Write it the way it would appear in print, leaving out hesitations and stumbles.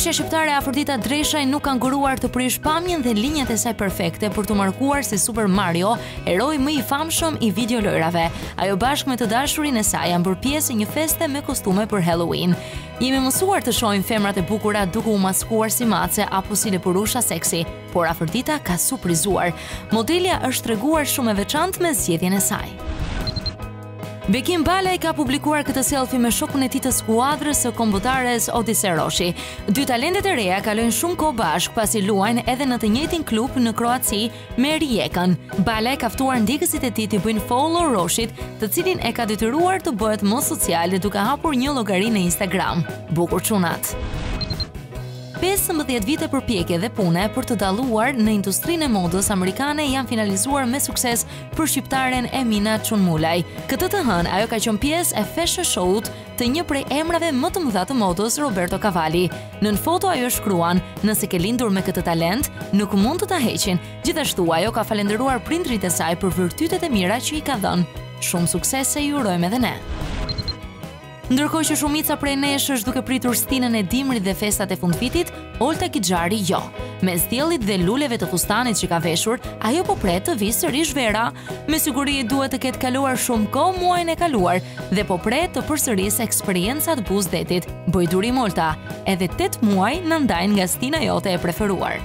Artistja shqiptare Afrodita Dreshaj nuk ka nguruar të prish pamjen dhe linjat e saj perfekte për të markuar si Super Mario, eroi më i famshëm i videolojrave. Ajo bashkë me të dashurin e saj janë bërë pjesë e një feste me kostume për Halloween. Jemi mësuar të shohim femrat e bukura duke u maskuar si mace apo si lepurusha seksi, por Afrodita ka surprizuar. Modelja është treguar shumë e veçantë me zgjedhjen e saj. Bekim Balaj ka publikuar këtë selfie me shokun e tij të skuadrës së kombëtares Odise Roshi. Dy talentet e reja kalojnë shumë kohë bashkë pasi luajnë edhe në të njëjtin klub në Kroaci me Rijekën. Balaj ka ftuar ndjekësit e tij të bëjnë follow Roshit, të cilin e ka detyruar të bëhet më social duke hapur një llogari në Instagram. Bukur çunat. 15 vite përpjekje dhe pune për të dalluar në industrinë e modës amerikane janë finalizuar me sukses për shqiptaren Emina Çunmulaj. Këtë të hënë ajo ka qenë pjesë e fashion show-ut të një prej emrave më të mëdha të modës, Roberto Cavalli. Nën foto ajo shkruan: "Nëse ke lindur me këtë talent, nuk mund të ta heqin." Gjithashtu ajo ka falendëruar prindrit e saj për virtytet e mira që i ka dhënë. Shumë suksese ju urojmë edhe ne. Ndërkohë që shumica prej nesh është duke pritur stinën e dimrit dhe festat e fundvitit, Olta Kixhari jo. Mes diellit dhe luleve të fustanit që ka veshur, ajo po pret të vijë sërish vera. Me siguri duhet të ketë kaluar shumë kohë muajin e kaluar dhe po pret të përsërisë eksperiencat buzdetit. Bëj durim Olta, edhe 8 muaj na ndajnë nga stina jote e preferuar.